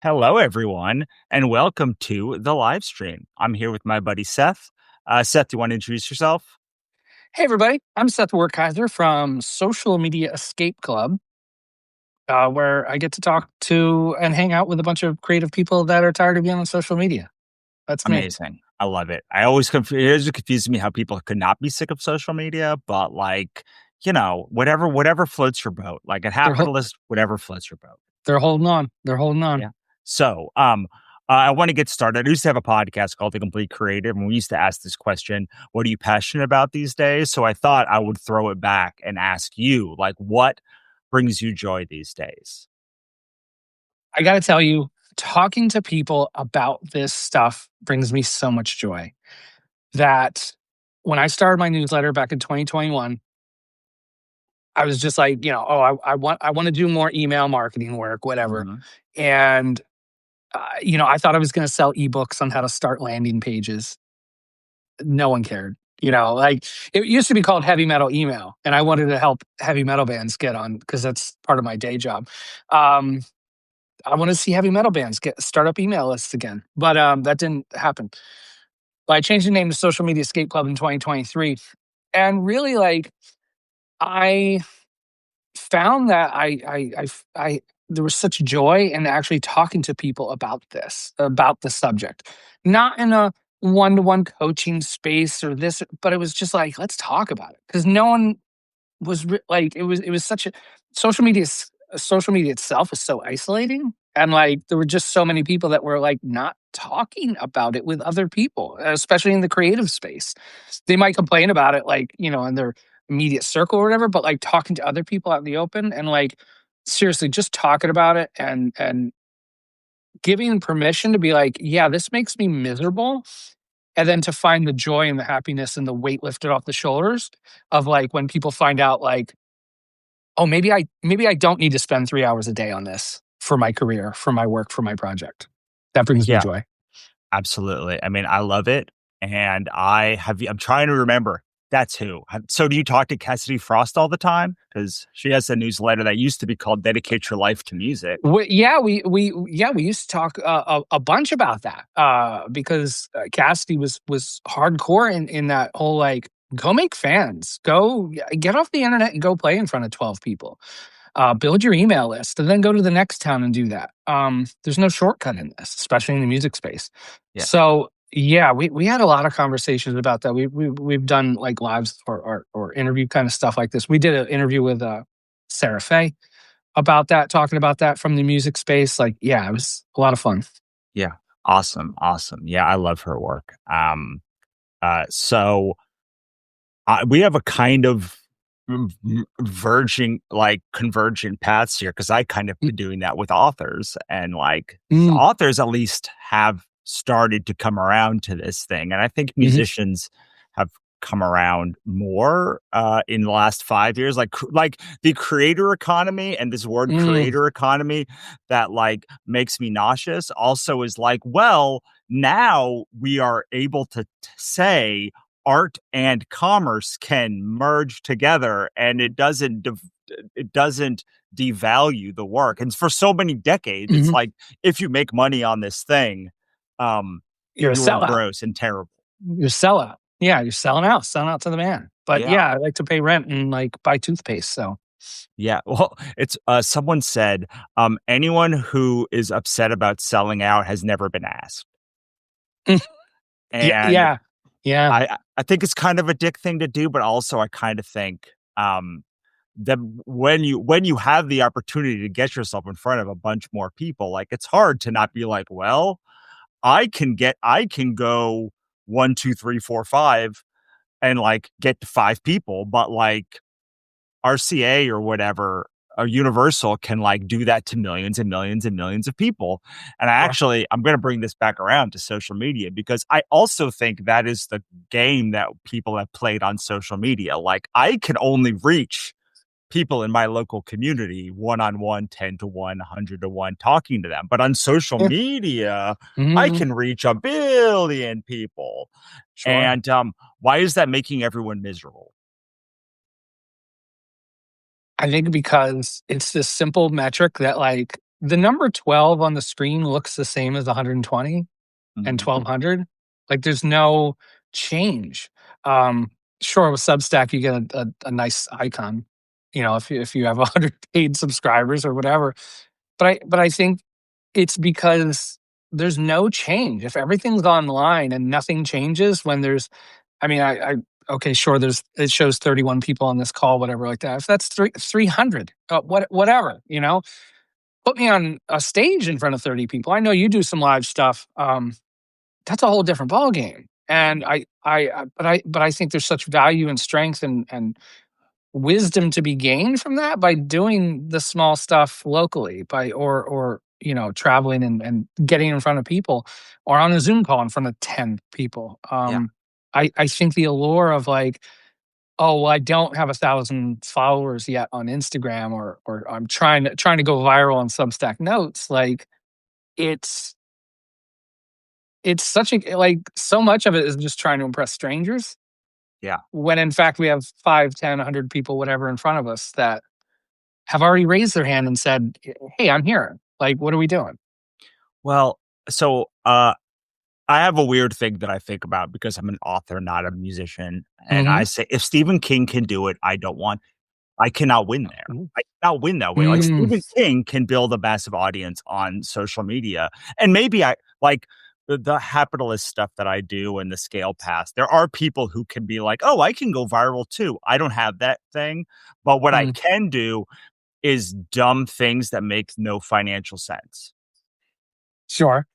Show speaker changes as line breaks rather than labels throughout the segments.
Hello, everyone, and welcome to the live stream. I'm here with my buddy Seth. Seth, do you want to introduce yourself?
Hey, everybody. I'm Seth Werkheiser from Social Media Escape Club, where I get to talk to and hang out with a bunch of creative people that are tired of being on social media. That's me.
Amazing. I love it. It always confuses me how people could not be sick of social media, but whatever floats your boat. Like a
They're hol-
capitalist, whatever floats your boat.
they're holding on. They're holding on.
Yeah. So, I want to get started. I used to have a podcast called The Complete Creative, and we used to ask this question: "What are you passionate about these days?" So I thought I would throw it back and ask you, like, what brings you joy these days?
I got to tell you, talking to people about this stuff brings me so much joy that when I started my newsletter back in 2021, I was just like, I want to do more email marketing work, whatever.
Mhm.
And I thought I was going to sell ebooks on how to start landing pages. No one cared. Like it used to be called heavy metal email, and I wanted to help heavy metal bands get on because that's part of my day job. Um, I want to see heavy metal bands get start up email lists again, but that didn't happen. But I changed the name to Social Media Escape Club in 2023, and really, like, I found that there was such joy in actually talking to people about the subject, not in a one-to-one coaching space or this, but it was just like, let's talk about it because no one like it was such a social media social media itself is so isolating, and like there were just so many people that were like not talking about it with other people, especially in the creative space. They might complain about it, like, in their immediate circle or whatever, but like talking to other people out in the open and like seriously just talking about it and giving permission to be like, yeah, this makes me miserable, and then to find the joy and the happiness and the weight lifted off the shoulders of like when people find out like, oh, maybe I don't need to spend 3 hours a day on this for my career, for my work, for my project. That brings me
Yeah,
joy.
absolutely. I mean, I love it, and I'm trying to remember. That's who. So do you talk to Cassidy Frost all the time? Because she has a newsletter that used to be called "Dedicate Your Life to Music."
We used to talk a bunch about that because Cassidy was hardcore in that whole like, go make fans, go get off the internet and go play in front of 12 people, build your email list, and then go to the next town and do that. There's no shortcut in this, especially in the music space.
Yeah.
So yeah, we had a lot of conversations about that. We've done like lives or interview kind of stuff like this. We did an interview with Sarah Faye about that, talking about that from the music space. Like, yeah, it was a lot of fun.
Yeah. Awesome. Awesome. Yeah, I love her work. So we have a kind of convergent paths here because I kind of
Mm,
been doing that with authors, and like the
mm,
authors at least have started to come around to this thing, and I think
mhm,
musicians have come around more in the last 5 years, like the creator economy, and this word
mm,
creator economy that like makes me nauseous also is like, well, now we are able to say art and commerce can merge together, and it doesn't devalue the work. And for so many decades it's
mhm.
like, if you make money on this thing, um
You're a
you are
sellout.
gross and terrible.
You're a sellout. Yeah, you're selling out to the man. But
Yeah.
yeah, I like to pay rent and like buy toothpaste. So
Yeah. Well, it's someone said, anyone who is upset about selling out has never been asked.
yeah,
And
yeah, yeah.
I think it's kind of a dick thing to do, but also I kind of think that when you have the opportunity to get yourself in front of a bunch more people, like it's hard to not be like, well, I can go 1, 2, 3, 4, 5 and like get to 5 people, but like RCA or whatever, or Universal can like do that to millions and millions and millions of people. And
Sure.
I'm going to bring this back around to social media because I also think that is the game that people have played on social media. Like I can only reach people in my local community one on one, 10 to 1, 100 to 1, talking to them. But on social
Yeah.
media, I
Mhm.
can reach a billion people.
Sure.
And why is that making everyone miserable?
I think because it's this simple metric that like the number 12 on the screen looks the same as 120 and
Mhm.
1200. Like there's no change. Um, sure, with Substack, you get a nice icon, if you have 100 paid subscribers or whatever. But I think it's because there's no change. If everything's online and nothing changes when there's, I mean, okay, sure, it shows 31 people on this call, whatever, like that. If that's 300, whatever, put me on a stage in front of 30 people. I know you do some live stuff. That's a whole different ballgame. And but I think there's such value and strength and wisdom to be gained from that by doing the small stuff locally, or traveling and getting in front of people, or on a Zoom call in front of 10 people.
Yeah.
I think the allure of like, oh, well, I don't have 1,000 followers yet on Instagram, or I'm trying to go viral on Substack Notes. Like it's it's such a like so much of it is just trying to impress strangers,
Yeah.
when in fact we have 5, 10, 100 people, whatever, in front of us that have already raised their hand and said, "Hey, I'm here. Like, what are we doing?"
Well, so, I have a weird thing that I think about because I'm an author, not a musician, and I
Mhm.
say, if Stephen King can do it, I cannot win there.
Mhm.
I cannot win that way. Like,
Mm,
Stephen King can build a massive audience on social media, and maybe I like the capitalist stuff that I do and the scale pass. There are people who can be like, "Oh, I can go viral too." I don't have that thing, but what I
mm.
can do is dumb things that make no financial sense.
Sure.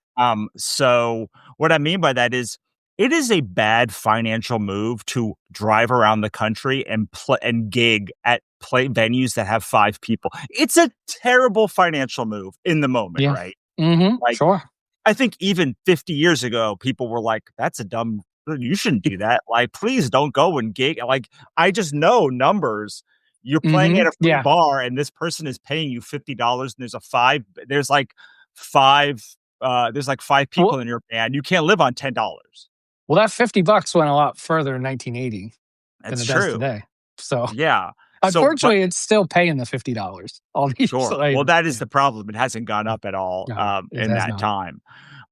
So what I mean by that is it is a bad financial move to drive around the country and play and gig at play venues that have 5 people. It's a terrible financial move in the moment,
Yeah.
right?
Mhm.
Like,
Sure.
I think even 50 years ago, people were like, "That's a dumb you shouldn't do that. Like, please don't go and gig." Like, I just know numbers. You're playing at
Mhm.
a free
Yeah.
bar and this person is paying you $50 and there's like 5, there's like 5
Well
people in your band. You can't live on $10.
well, that $50 went a lot further in 1980 than
That's
it does
true.
today. So,
Yeah. But
unfortunately, it's still paying the $50 all these
sure. Well,
later.
that is
Yeah.
the problem. It hasn't gone up at all,
No, it
in
has
that
not.
time.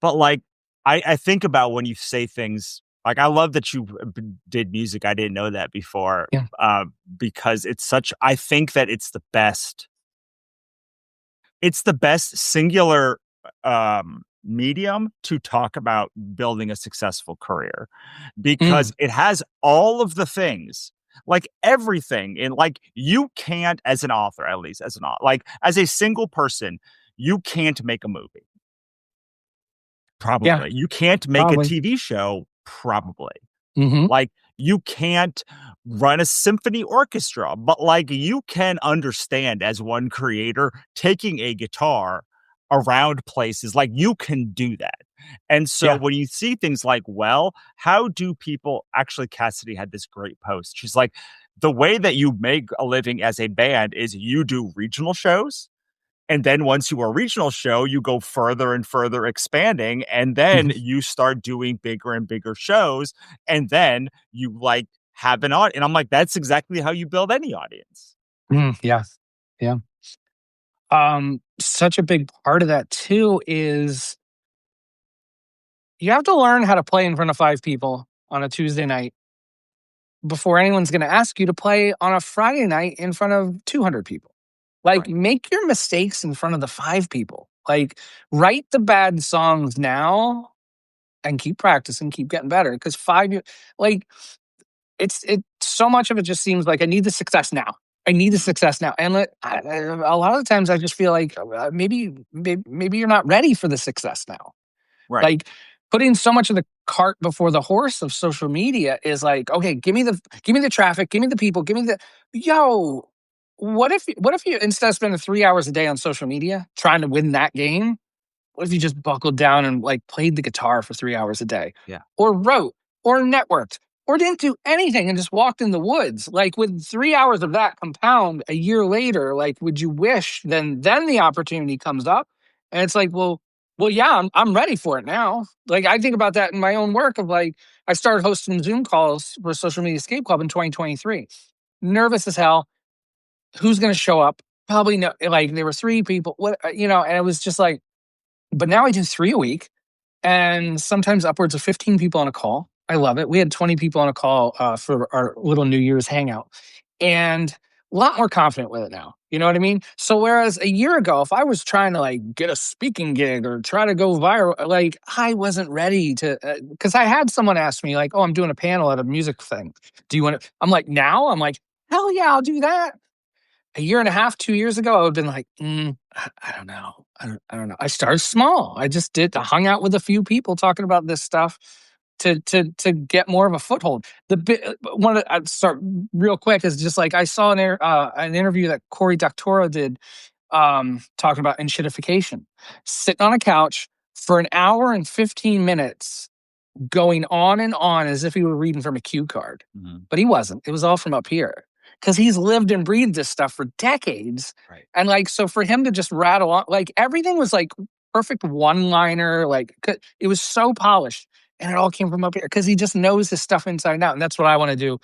But, like, I think about when you say things like, I love that you, did music. I didn't know that before,
Yeah.
uh, because I think that it's the best singular, medium to talk about building a successful career because
Mm.
it has all of the things, like everything in like you can't as an author, at least as an author, like as a single person, you can't make a movie.
Yeah.
Probably. You can't make a
Probably.
TV show. Probably.
Mhm.
Like, you can't run a symphony orchestra, but, like, you can understand as one creator taking a guitar around places, like, you can do that. And so
Yeah.
when you see things like, well, how do people actually Cassidy had this great post. She's like, "The way that you make a living as a band is you do regional shows, and then once you are a regional show, you go further and further expanding, and then
Mhm.
you start doing bigger and bigger shows, and then you, like, have an audience." And I'm like, "That's exactly how you build any audience."
Mm. Yeah. Yeah. Such a big part of that too is you have to learn how to play in front of 5 people on a Tuesday night before anyone's gonna ask you to play on a Friday night in front of 200 people. Like,
Right.
make your mistakes in front of the 5 people. Like, write the bad songs now and keep practicing, keep getting better. Because 5 year like, so much of it just seems like I need the success now. I need the success now. And a lot of the times I just feel like, maybe you're not ready for the success now.
Right.
Like, putting so much of the cart before the horse of social media is like, okay, give me the traffic, give me the people, give me the yo. What if you, instead of spending 3 hours a day on social media trying to win that game, what if you just buckled down and like played the guitar for 3 hours a day,
Yeah.
or wrote, or networked, or didn't do anything and just walked in the woods? Like, with 3 hours of that compound a year later, like, would you wish then the opportunity comes up, and it's like, well, yeah, I'm ready for it now. Like, I think about that in my own work of like, I started hosting Zoom calls for Social Media Escape Club in 2023. Nervous as hell. Who's going to show up? probably no, like there were 3 people, and it was just like, but now I do 3 a week and sometimes upwards of 15 people on a call. I love it. We had 20 people on a call for our little New Year's hangout, and a lot more confident with it now. You know what I mean? So whereas a year ago, if I was trying to like get a speaking gig or try to go viral, like I wasn't ready to, because I had someone ask me like, "Oh, I'm doing a panel at a music thing. Do you want to?" I'm like, now I'm like, hell yeah, I'll do that. A year and a half, 2 years ago, I would have been like, I don't know. I don't know. I started small. I just did, I hung out with a few people talking about this stuff to get more of a foothold. One of I'd start real quick is just like I saw an interview that Cory Doctorow did, talking about enshittification, sitting on a couch for an hour and 15 minutes going on and on as if he were reading from a cue card.
Mhm.
But he wasn't. It was all from up here because he's lived and breathed this stuff for decades.
Right.
And like, so for him to just rattle on, like everything was like perfect one liner, like it was so polished and it all came from up here because he just knows his stuff inside and out. And that's what I want to do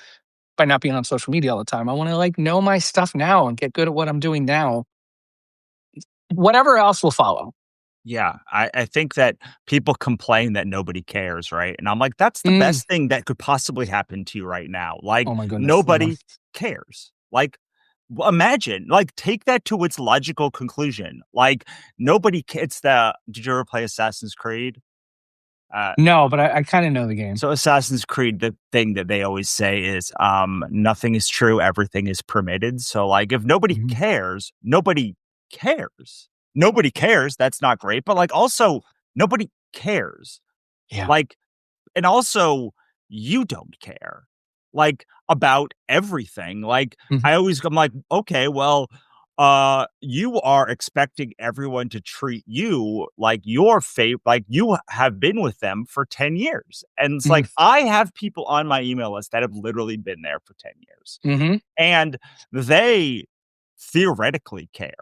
by not being on social media all the time. I want to like know my stuff now and get good at what I'm doing now. Whatever else will follow.
Yeah, I think that people complain that nobody cares, right? And I'm like, that's the
Mm.
best thing that could possibly happen to you right now. Like,
Oh my goodness. Yeah.
nobody cares. Like, imagine, like, take that to its logical conclusion. Like, it's the, did you ever play Assassin's Creed? Uh,
No, but I kind of know the game.
so Assassin's Creed, the thing that they always say is, nothing is true, everything is permitted. So, like, if nobody
Mhm.
cares, nobody cares. Nobody cares. That's not great. But like, also, nobody cares.
Yeah.
Like, and also, you don't care, like, about everything. Like,
Mhm.
I'm like, okay, well, you are expecting everyone to treat you like your like you have been with them for 10 years. And it's
Mhm.
like, I have people on my email list that have literally been there for 10 years.
Mhm.
And they theoretically care.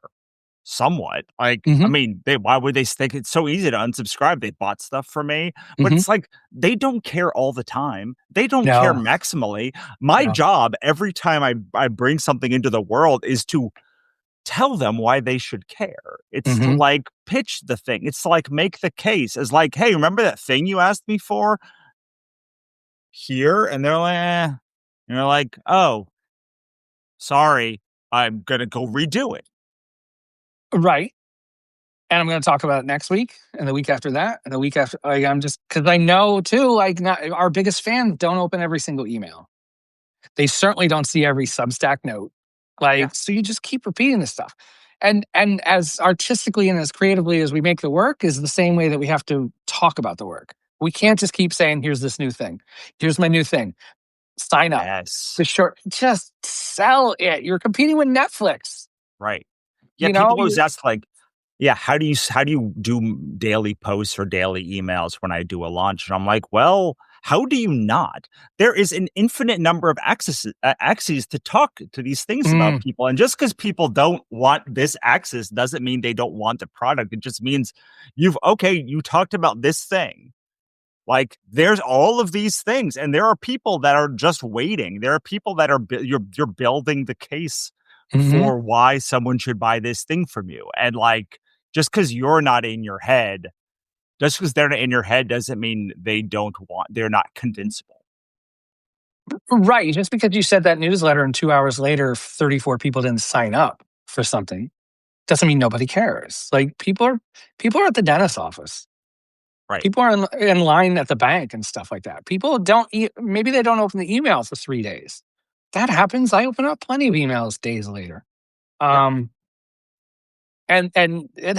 Somewhat. Like, I
Mhm.
mean, why would they think it's so easy to unsubscribe? They bought stuff from me, but
Mhm.
it's like they don't care all the time. They don't care
No.
maximally. My
No.
job every time I bring something into the world is to tell them why they should care. It's to
Mhm.
like pitch the thing. It's to like make the case as like, hey, remember that thing you asked me for here? And they're like, and you're like, oh, sorry, I'm gonna go redo it.
Right. And I'm gonna talk about it next week and the week after that and the week after. Like, I'm just because I know too, like not our biggest fans don't open every single email. They certainly don't see every Substack note.
Yeah.
Like, so you just keep repeating this stuff. And as artistically and as creatively as we make the work is the same way that we have to talk about the work. We can't just keep saying, here's this new thing. Here's my new thing. Sign up.
Yes.
The short, just sell it. You're competing with Netflix.
Right. Yeah,
You know,
people always ask like, yeah, how do you do daily posts or daily emails when I do a launch? And I'm like, well, how do you not? There is an infinite number of axes to talk to these things about
Mm,
people. And just because people don't want this axis doesn't mean they don't want the product. It just means you talked about this thing. Like, there's all of these things, and there are people that are just waiting. There are people that are you're building the case
mhm.
for why someone should buy this thing from you. And like, just because you're not in your head, just because they're not in your head, doesn't mean they're not convincible.
Right. Just because you said that newsletter and 2 hours later, 34 people didn't sign up for something doesn't mean nobody cares. Like people are at the dentist's office.
Right.
People are in line at the bank and stuff like that. People don't maybe they don't open the email for 3 days. That happens. I open up plenty of emails days later.
Yeah.
Um, and you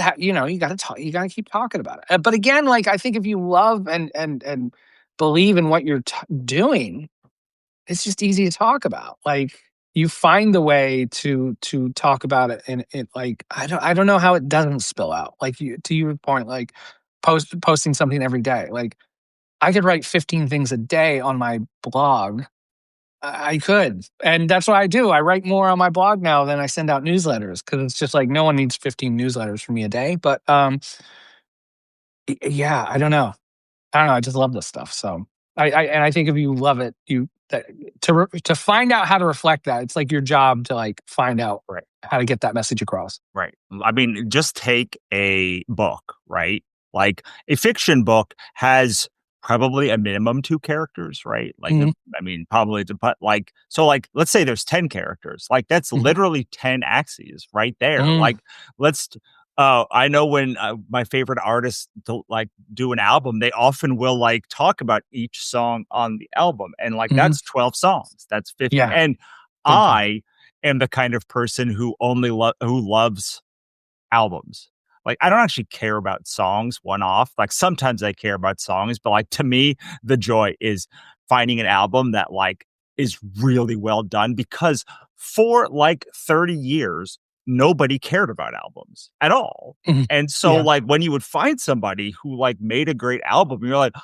got to talk. You got to keep talking about it. But again, like I think if you love and believe in what you're doing, it's just easy to talk about. Like you find the way to talk about it, and it like I don't know how it doesn't spill out. Like you to your point, like posting something every day. Like I could write 15 things a day on my blog. I could, and that's what I do. I write more on my blog now than I send out newsletters because it's just like no one needs 15 newsletters from me a day. But yeah, I don't know. I don't know. I just love this stuff. So And I think if you love it, to find out how to reflect that, it's like your job to like find out
Right.
how to get that message across.
Right. I mean, just take a book, right? Like a fiction book has probably a minimum 2 characters, right? Like,
Mhm,
I mean, probably to put like, so like, let's say there's 10 characters. Like that's
mhm,
literally 10 axes right there.
mm,
Like, let's I know when my favorite artists to like do an album, they often will like talk about each song on the album, and like
mhm.
that's 12 songs. That's 50.
Yeah,
And
big time.
I am the kind of person who who loves albums. Like, I don't actually care about songs one off. Like, sometimes I care about songs, but like to me, the joy is finding an album that like is really well done because for like 30 years, nobody cared about albums at all.
Mhm.
And so
Yeah.
like when you would find somebody who like made a great album, you're like,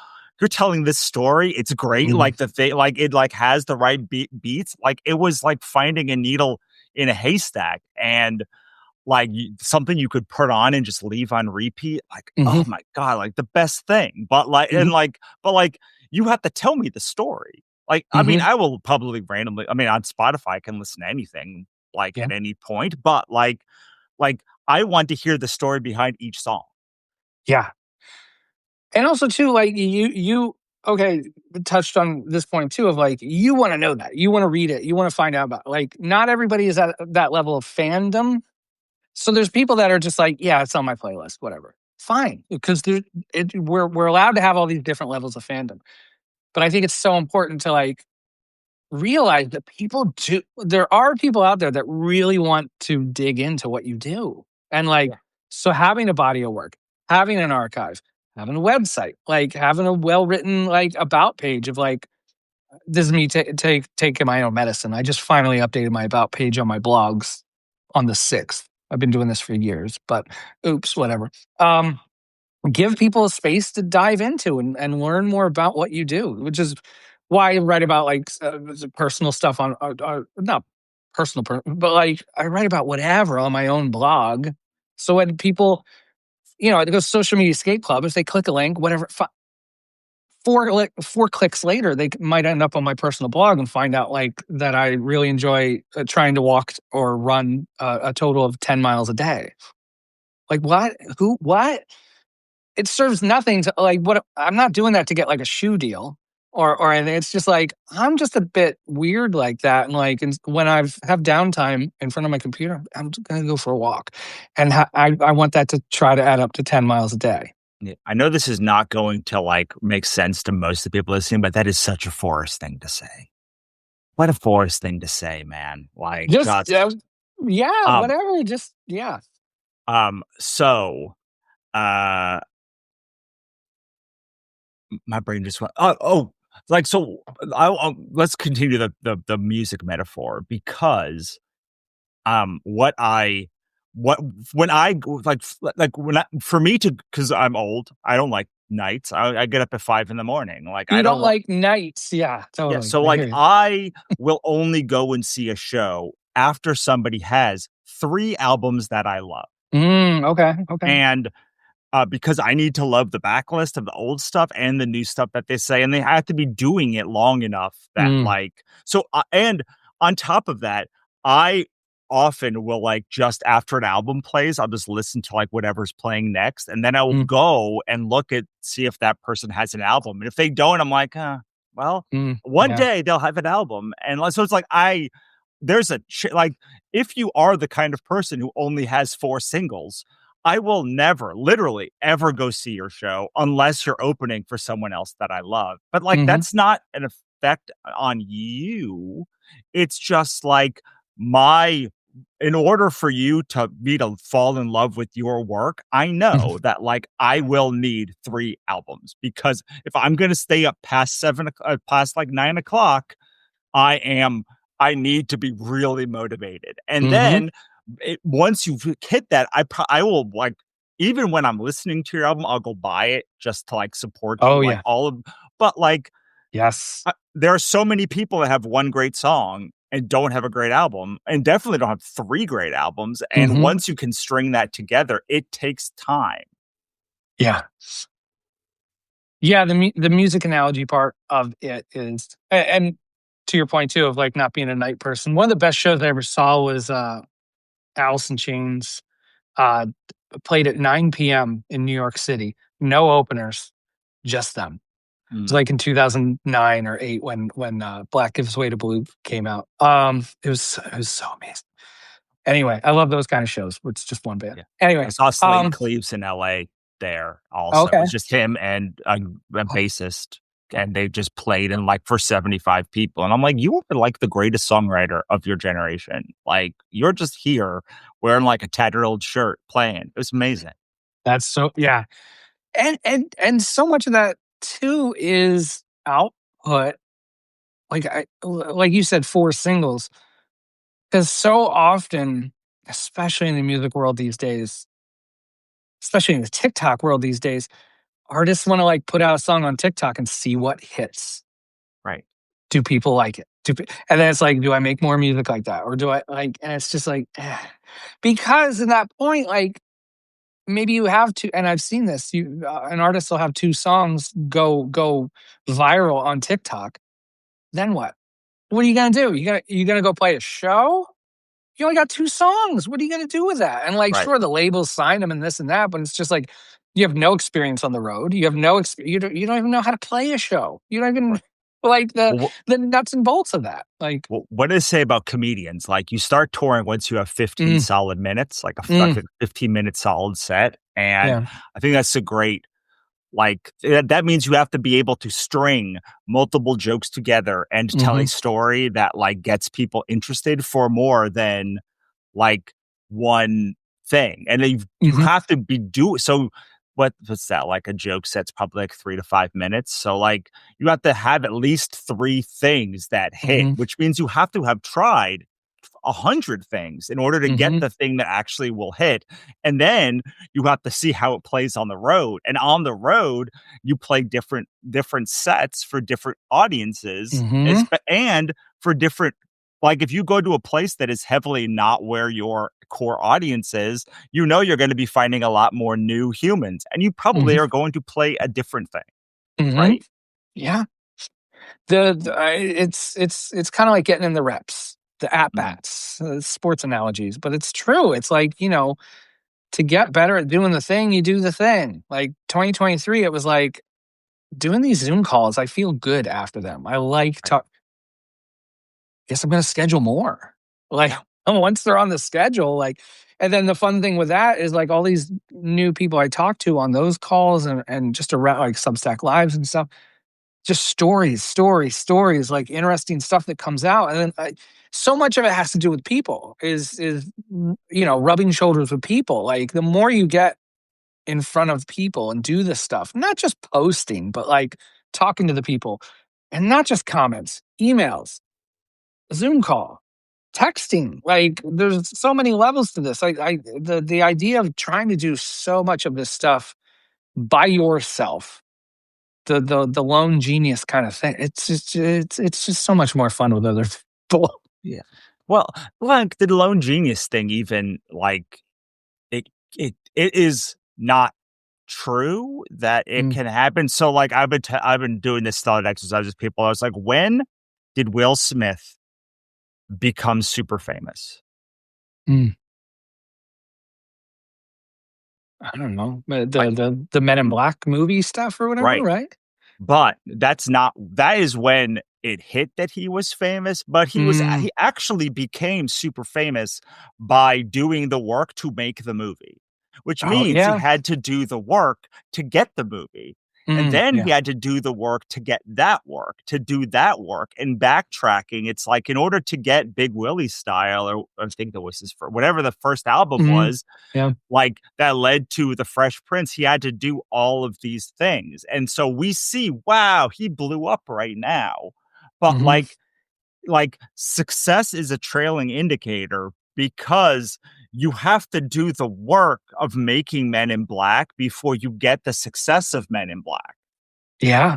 you're telling this story. It's great.
Mhm.
Like the thing, like it like has the right beats. Like it was like finding a needle in a haystack. And like, something you could put on and just leave on repeat, like, oh
Mhm.
my god, like, the best thing, but, like
Mhm.
you have to tell me the story. Like, I mean,
Mhm.
I will probably randomly I mean, on Spotify, I can listen to anything, like,
Yeah.
at any point, but, I want to hear the story behind each song.
Yeah. And also too, like you okay, touched on this point too of like you want to know that. You want to read it. You want to find out about it. Like not everybody is at that level of fandom. So there's people that are just like, yeah, it's on my playlist, whatever. Fine. Because we're allowed to have all these different levels of fandom. But I think it's so important to like realize that there are people out there that really want to dig into what you do. And like,
Yeah.
so having a body of work, having an archive, having a website, like having a well written like about page of like, this is me taking my own medicine. I just finally updated my about page on my blogs on the 6th. I've been doing this for years, but oops, whatever. Um, Give people a space to dive into and learn more about what you do, which is why I write about like personal stuff on, not personal, but like I write about whatever on my own blog. So when people, it goes social media escape club, if they click a link, whatever, four clicks later, they might end up on my personal blog and find out like that I really enjoy trying to walk or run a total of 10 miles a day. Like what? Who? What? It serves nothing to like what I'm not doing that to get like a shoe deal or anything. It's just like I'm just a bit weird like that. And like when have downtime in front of my computer, I'm just gonna go for a walk, and I want that to try to add up to 10 miles a day.
Yeah, I know this is not going to, like, make sense to most of the people listening, but that is such a Forrest thing to say. What a Forrest thing to say, man. Like,
Just
just,
yeah,
um,
whatever. Just yeah.
so, uh my brain just went, like, so, let's continue the music metaphor because, what I what when I go like, when I for me to because 'cause I'm old, I don't like nights, I get up at 5 in the morning, like, I
You
don't
don't
want
like nights. Yeah,
yeah,
totally.
so,
I
like,
hear you.
I will only go and see a show after somebody has 3 albums that I love,
Okay. Okay.
and because I need to love the backlist of the old stuff and the new stuff that they say, and they have to be doing it long enough that,
Mm,
like and on top of that, I often will, like, just after an album plays, I'll just listen to, like, whatever's playing next, and then I will
mm,
go and see if that person has an album, and if they don't, I'm like, well, one
yeah.
day they'll have an album," and, like, so it's like there's like, if you are the kind of person who only has 4 singles, I will never, literally, ever go see your show unless you're opening for someone else that I love. But, like,
Hmm.
that's not an effect on you. It's just like my in order for me to fall in love with your work, I know that, like, I will need 3 albums because if I'm gonna stay up past past, like, 9 o'clock, I am I need to be really motivated, and
Hmm.
then once you've hit that, I will, like even when I'm listening to your album, I'll go buy it just to, like, support you,
Oh
like,
yeah.
all of but, like,
Yes.
there are so many people that have 1 great song and don't have a great album, and definitely don't have 3 great albums, and
Hmm.
once you can string that together, it takes time.
Yeah. Yeah, the music analogy part of it is, and to your point too of like not being a night person. One of the best shows I ever saw was Alice in Chains. Uh, Played at 9 p.m. in New York City. No openers, just them. It was
Mm,
like in 2009 or eight when Black Gives Way to Blue came out. It was so amazing. Anyway, I love those kind of shows. Where it's just one band.
yeah. I
Anyway,
saw Slade Cleaves in LA there also. It
okay,
was just him and a bassist, and they just played and like for 75 people. And I'm like, you are like the greatest songwriter of your generation. Like you're just here wearing like a tattered old shirt playing. It was amazing.
that's so yeah, and so much of that too is output. Like you said, four singles. Because so often, especially in the music world these days, especially in the TikTok world these days, artists want to like put out a song on TikTok and see what hits.
Right.
Do people like it? And then it's like, do I make more music like that? Or do I like, and it's just like, because in that point, like maybe you have to, and I've seen this, an artist will have two songs go viral on TikTok. Then what? What are you going to do? You gonna go play a show? You only got two songs. What are you going to do with that? And like,
Right.
sure, the labels sign them and this and that, but it's just like you have no experience on the road. You have no experience. You don't even know how to play a show. You don't even
Right.
like
Well,
the nuts and bolts of that. Like,
what does it say about comedians? Like you start touring once you have 15
mm,
solid minutes, like a
mm,
15-minute solid set. And
yeah,
I think that's a great, like, that means you have to be able to string multiple jokes together and tell a
hmm,
story that like gets people interested for more than like one thing. And then you
hmm,
have to be so what's that? Like a joke set's probably like 3 to 5 minutes. So like you have to have at least three things that hit,
hmm,
which means you have to have tried 100 things in order to get
hmm,
the thing that actually will hit. And then you have to see how it plays on the road. And on the road, you play different sets for different audiences,
hmm,
and for different, like if you go to a place that is heavily not where your core audience is, you know you're going to be finding a lot more new humans, and you probably
hmm,
are going to play a different thing,
hmm.
right?
Yeah. It's kind of like getting in the reps, the at
Mhm.
bats, sports analogies, but it's true. It's like, to get better at doing the thing, you do the thing. Like 2023, it was like doing these Zoom calls. I feel good after them. I like
Right.
talk. Guess I'm going to schedule more. Like once they're on the schedule, like, and then the fun thing with that is like all these new people I talk to on those calls and just around like Substack lives and stuff, just stories, like interesting stuff that comes out. And then so much of it has to do with people is, rubbing shoulders with people. Like the more you get in front of people and do this stuff, not just posting, but like talking to the people and not just comments, emails, Zoom call, texting. Like there's so many levels to this. The idea of trying to do so much of this stuff by yourself, the lone genius kind of thing. It's just so much more fun with other people.
Yeah. Well, like the lone genius thing, even like it is not true that it
Mm,
can happen. So like I've been doing this thought exercise with people. I was like, when did Will Smith become super famous?
mm. I don't know. The
Like,
the Men in Black movie stuff or whatever,
right.
right?
But that is when it hit that he was famous, but
Mm.
he actually became super famous by doing the work to make the movie, which
Oh
means he
yeah.
had to do the work to get the movie. And then he
Yeah.
had to do the work to get that work, to do that work. And backtracking, it's like in order to get Big Willie style, or I think that was his whatever the first album
Mhm.
was,
Yeah.
like that led to the Fresh Prince, he had to do all of these things. And so we see, wow, he blew up right now. But
Mhm.
like success is a trailing indicator because you have to do the work of making Men in Black before you get the success of Men in Black.
Yeah.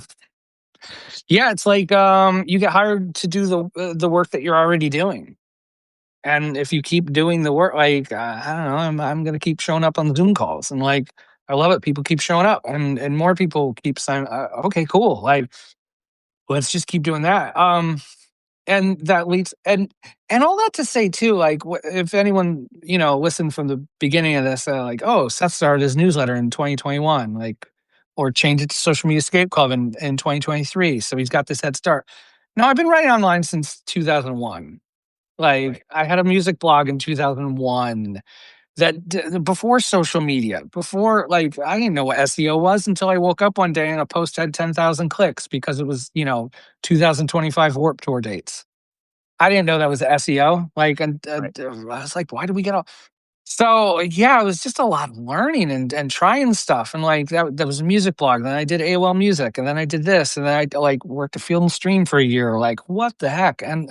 Yeah, it's like, you get hired to do the work that you're already doing. And if you keep doing the work, like, I don't know, I'm gonna keep showing up on the Zoom calls and, like, I love it. People keep showing up, and more people keep saying, "Okay, cool. Like, let's just keep doing that." And that leads and all that to say too, like, if anyone listened from the beginning of this, like, oh, Seth started his newsletter in 2021, like, or changed it to Social Media Escape Club in 2023, so he's got this head start. No, I've been writing online since 2001.
Right.
Like, I had a music blog in 2001 before social media, before, like, I didn't know what SEO was until I woke up one day and a post had 10,000 clicks because it was 2025 Warp Tour dates. I didn't know that was SEO. Like, and
Right.
I was like, why do we get all? So yeah, it was just a lot of learning and trying stuff. And like that was a music blog. Then I did AOL Music, and then I did this, and then I like worked at Field and Stream for a year. Like, what the heck? And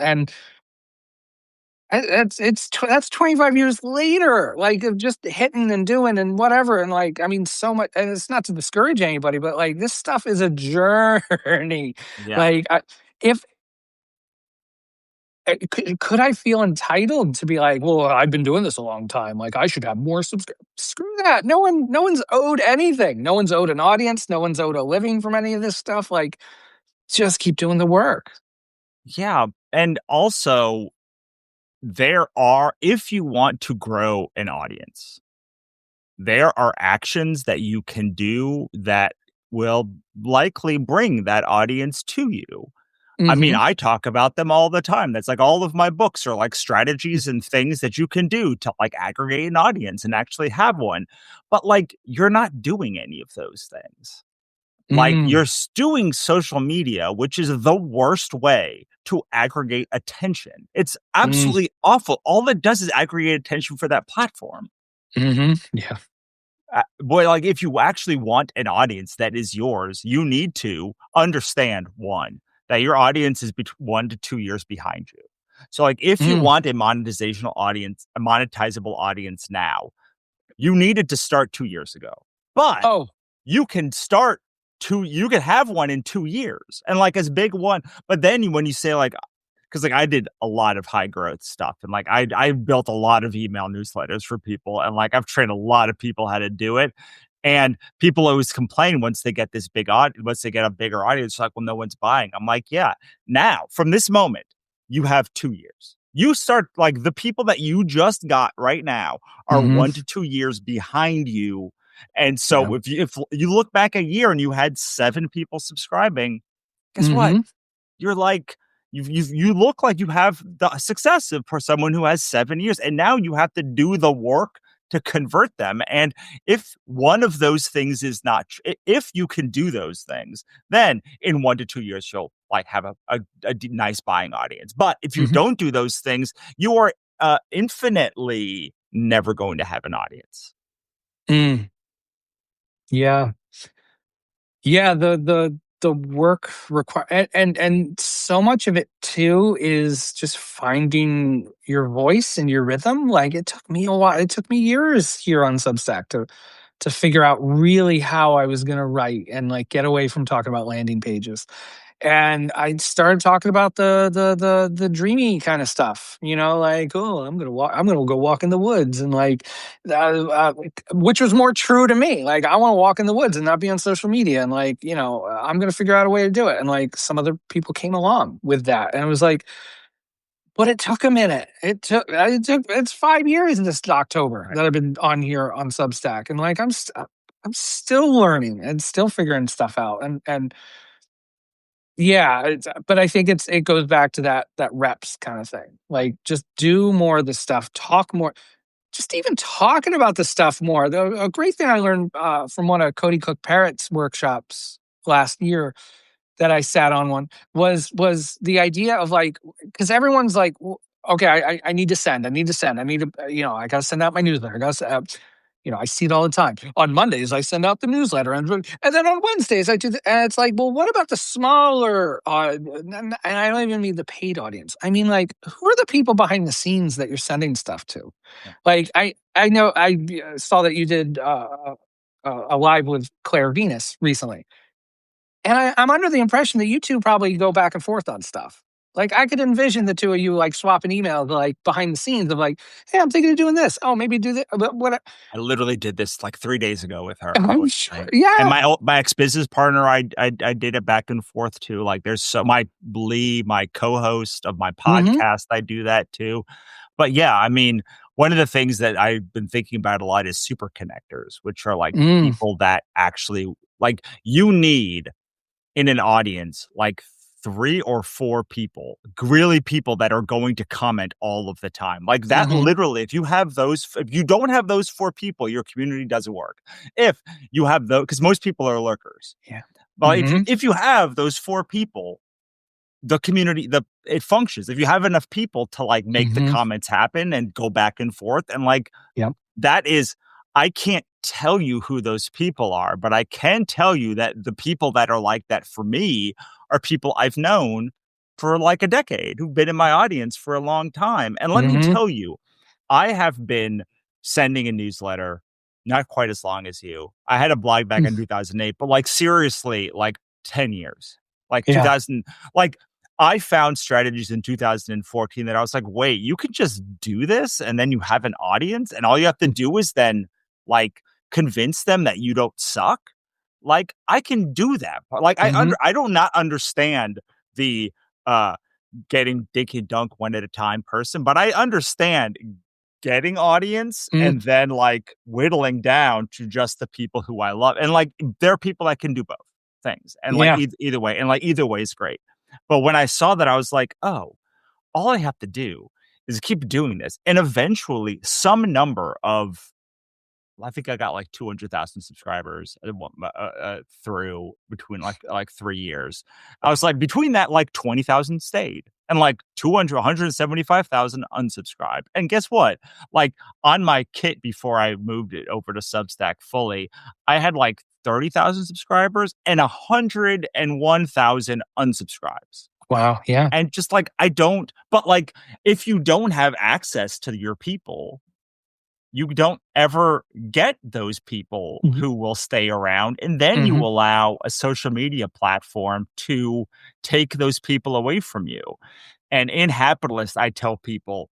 that's 25 years later, like, of just hitting and doing and whatever. And like, I mean, so much. And it's not to discourage anybody, but like, this stuff is a journey.
Yeah.
Like, if could I feel entitled to be like, "Well, I've been doing this a long time, like, I should have more subscri" Screw that. No one's owed anything. No one's owed an audience, no one's owed a living from any of this stuff, like, just keep doing the work.
Yeah. And also, there are, if you want to grow an audience, there are actions that you can do that will likely bring that audience to you. I mean,
Mhm,
I talk about them all the time. That's like all of my books are like strategies and things that you can do to like aggregate an audience and actually have one. But like, you're not doing any of those things. Like,
mm,
you're doing social media, which is the worst way to aggregate attention. It's
mm,
absolutely awful. All it does is aggregate attention for that platform.
mhm, yeah,
Boy, like, if you actually want an audience that is yours, you need to understand, one, that your audience is 1 to 2 years behind you. So, like, if you
mm,
want a monetizable audience now, you needed to start 2 years ago. But
oh,
you can start you could have one in 2 years and, like, as big one, but then when you say, like, because like I did a lot of high growth stuff and like I built a lot of email newsletters for people and like I've trained a lot of people how to do it. And people always complain once they get this big audience, once they get a bigger audience, like, well, no one's buying. I'm like, yeah, now from this moment, you have 2 years. You start like the people that you just got right now are
mhm,
1 to 2 years behind you. And
yeah,
so if you look back a year and you had 7 people subscribing, guess what?
mhm,
You're like you look like you have the success of for someone who has 7 years, and now you have to do the work to convert them, and if one of those things is not tr if you can do those things, then in 1 to 2 years, you'll, like, have a nice buying audience, but if you
mhm,
don't do those things, you are, infinitely never going to have an audience.
mm, yeah. Yeah, the work require and so much of it too is just finding your voice and your rhythm. Like, it took me a while. It took me years here on Substack to figure out really how I was gonna write and like get away from talking about landing pages. And I started talking about the dreamy kind of stuff, like, oh, I'm gonna go walk in the woods, and like, which was more true to me. Like, I want to walk in the woods and not be on social media, and like, I'm gonna figure out a way to do it. And like, some other people came along with that, and it was like, but it took a minute. It's 5 years this October that I've been on here on Substack, and like, I'm still learning and still figuring stuff out, and yeah, but I think it goes back to that reps kind of thing. Like, just do more of the stuff, talk more, just even talking about the stuff more. A great thing I learned from one of Cody Cook Parrott's workshops last year that I sat on one was the idea of like, because everyone's like, okay, I need to send, I need to, I got to send out my newsletter. I got to, I see it all the time. On Mondays, I send out the newsletter, and then on Wednesdays, I do. And it's like, well, what about the smaller? And I don't even mean the paid audience. I mean, like, who are the people behind the scenes that you're sending stuff to?
Yeah.
Like, I know I saw that you did a live with Claire Venus recently, and I'm under the impression that you two probably go back and forth on stuff. Like I could envision the two of you like swapping emails like behind the scenes of like, hey, I'm thinking of doing this. Oh, maybe do this. But what?
I literally did this like 3 days ago with her. I
I'm
was
sure.
like, and
Yeah.
my ex-business partner, I did it back and forth too. Like there's so my Lee, my co-host of my
Mm-hmm.
podcast, I do that too. But yeah, I mean, one of the things that I've been thinking about a lot is super connectors, which are like
Mm,
people that actually like you need in an audience like 3 or 4 people, really people that are going to comment all of the time. Like that
mm-hmm.
literally, if you don't have those 4 people, your community doesn't work. If you have those, because most people are lurkers.
Yeah.
But
Mm-hmm.
if you have those 4 people, the community the it functions. If you have enough people to like make the
Mm-hmm.
comments happen and go back and forth and like
Yep.
that is I can't tell you who those people are, but I can tell you that the people that are like that for me are people I've known for like a decade, who've been in my audience for a long time. And let me
Mm-hmm.
tell you, I have been sending a newsletter not quite as long as you. I had a blog back in 2008, but like seriously, like 10 years. Like
Yeah.
2000, like I found strategies in 2014 that I was like, wait, you could just do this and then you have an audience and all you have to do is then like convince them that you don't suck. Like I can do that. But like
Mm-hmm.
I don't not understand the uh getting dinky dunk one at a time person, but I understand getting audience
Mm,
and then like whittling down to just the people who I love. And like there are people that can do both things. And like
yeah.
either way, and like either way is great. But when I saw that, I was like, oh, all I have to do is keep doing this. And eventually some number of I think I got like 200,000 subscribers through between like 3 years. I was like between that like 20,000 stayed and like 175,000 unsubscribed. And guess what? Like on my kit before I moved it over to Substack fully, I had like 30,000 subscribers and 101,000 unsubscribes.
Wow. Yeah.
And just like I don't but like if you don't have access to your people you don't ever get those people who will stay around. And then you
Mm-hmm.
allow a social media platform to take those people away from you. And in Happiness, I tell people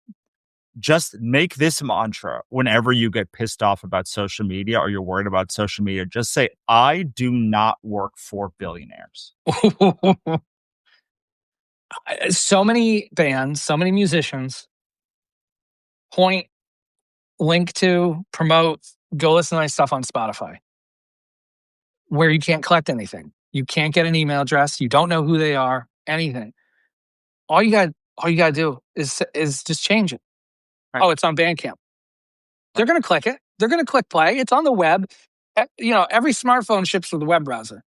just make this mantra whenever you get pissed off about social media or you're worried about social media. Just say, I do not work for billionaires.
So many bands, so many musicians point, link to, promote, go listen to my stuff on Spotify, where you can't collect anything. You can't get an email address. You don't know who they are, anything. All you got, all you got to do is just change it.
Right.
Oh, it's on Bandcamp. They're going to click it. They're going to click play. It's on the web. You know, every smartphone ships with a web browser.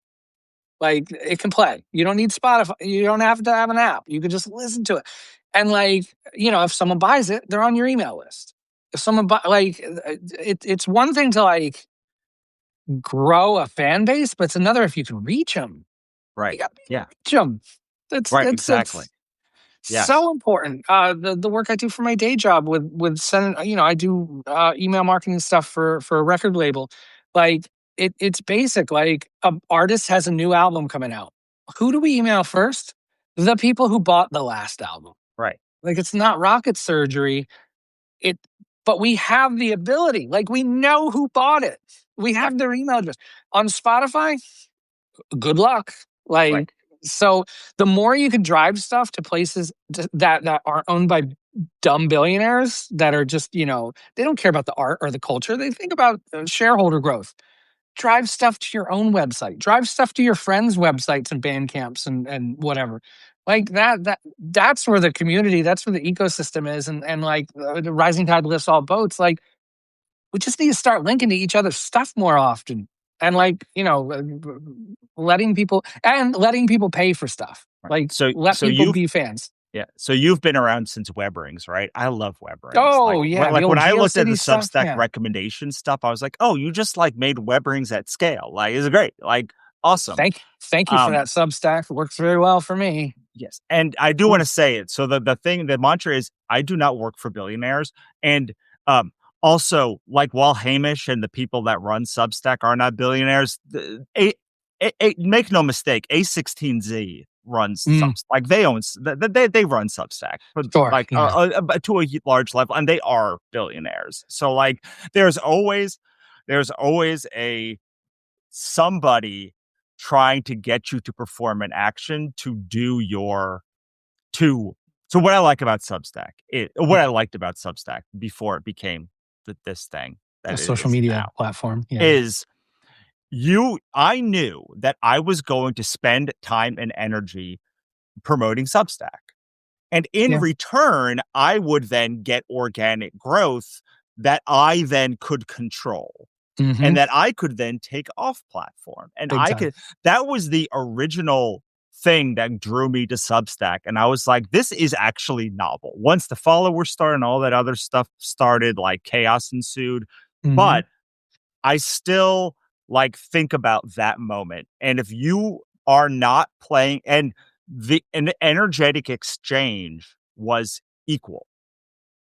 Like it can play. You don't need Spotify. You don't have to have an app. You can just listen to it. And like, you know, if someone buys it, they're on your email list. If someone like it's one thing to like grow a fan base, but it's another if you can reach them. You
Right.
got to
Yeah.
reach them. It's
Right.
it's
Exactly.
it's
Yes.
so important. The work I do for my day job with sending, you know, I do email marketing stuff for a record label. Like it's basic. Like an artist has a new album coming out. Who do we email first? The people who bought the last album.
Right.
Like it's not rocket surgery. It, but we have the ability. Like we know who bought it. We
Right.
have their email address on Spotify. Good luck.
Right.
Like, so the more you can drive stuff to places that are owned by dumb billionaires that are just, you know, they don't care about the art or the culture. They think about shareholder growth. Drive stuff to your own website. Drive stuff to your friends' websites and band camps and whatever. Like that's where the community, that's where the ecosystem is. And like the rising tide lifts all boats. Like we just need to start linking to each other's stuff more often and like you know letting people pay for stuff,
Right.
like
So
let
so
people
you've
be fans.
Yeah. So you've been around since web rings, right? I love web rings.
Oh yeah, the
When
old
I looked at the
geocities stuff.
Substack
Yeah,
recommendation stuff, I was like, oh, you just like made web rings at scale. Like, it's great. Like, awesome.
thank you for
Um,
that Substack. It works very well for me.
yes. And I do want
Ooh,
to say it. So the mantra is I do not work for billionaires. And um also like while Hamish and the people that run Substack are not billionaires, make no mistake, A16Z runs
Mm,
like they own they run Substack, but
sure.
like
Yeah.
to a large level, and they are billionaires. So like there's always a somebody trying to get you to perform an action to do your to so what I liked about Substack before it became this thing
A
that it
social
is
media
now
platform. Yeah.
is I knew that I was going to spend time and energy promoting Substack. And in
Yeah.
return, I would then get organic growth that I then could control and
Mhm.
that I could then take off platform. And
Big time.
that was the original thing that drew me to Substack. And I was like, this is actually novel. Once the followers started and all that other stuff started, like chaos ensued.
Mhm.
But I still like think about that moment. And if you are not playing and an energetic exchange was equal.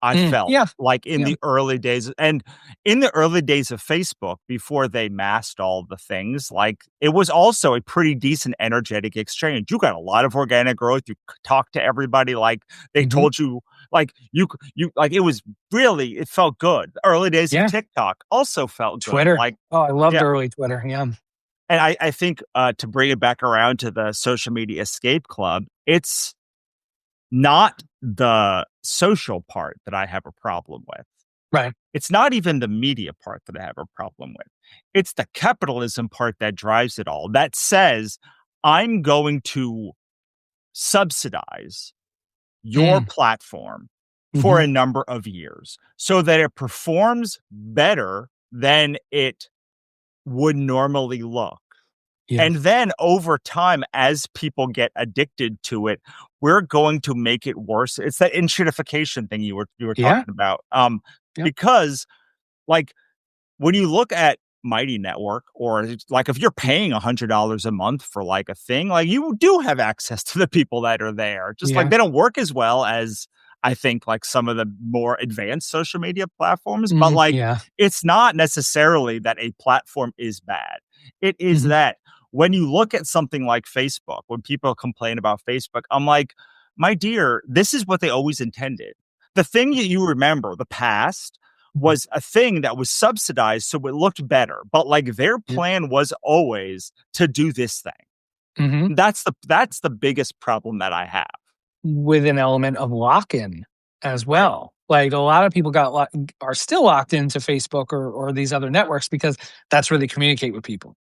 I felt
Yeah.
like in
Yeah.
the early days and in the early days of Facebook before they masked all the things, like it was also a pretty decent energetic exchange. You got a lot of organic growth. You talk to everybody like they
Mhm.
told you, like you like it was really it felt good. The early days of
Yeah.
TikTok also felt good.
Twitter.
Like
Oh, I loved
yeah,
early Twitter. Yeah.
and I think to bring it back around to the social media escape club, it's not the social part that I have a problem with.
Right.
It's not even the media part that I have a problem with. It's the capitalism part that drives it all. That says, I'm going to subsidize your
Mm.
platform for
Mhm.
a number of years so that it performs better than it would normally look.
Yeah.
And then over time, as people get addicted to it, we're going to make it worse. It's that enshittification thing you were
Yeah.
talking about.
Yep.
Because like when you look at Mighty Network, or like if you're paying $100 a month for like a thing, like you do have access to the people that are there. Just like
Yeah.
they don't work as well as I think like some of the more advanced social media platforms, but
Mhm.
like
Yeah.
it's not necessarily that a platform is bad. It is
Mhm.
that when you look at something like Facebook, when people complain about Facebook, I'm like, my dear, this is what they always intended. The thing that you remember, the past,
Mhm.
was a thing that was subsidized so it looked better. But like their
Yep.
plan was always to do this thing.
Mhm.
That's the biggest problem that I have.
With an element of lock-in as
Right.
well. Like, a lot of people are still locked into Facebook or these other networks because that's where they communicate with people.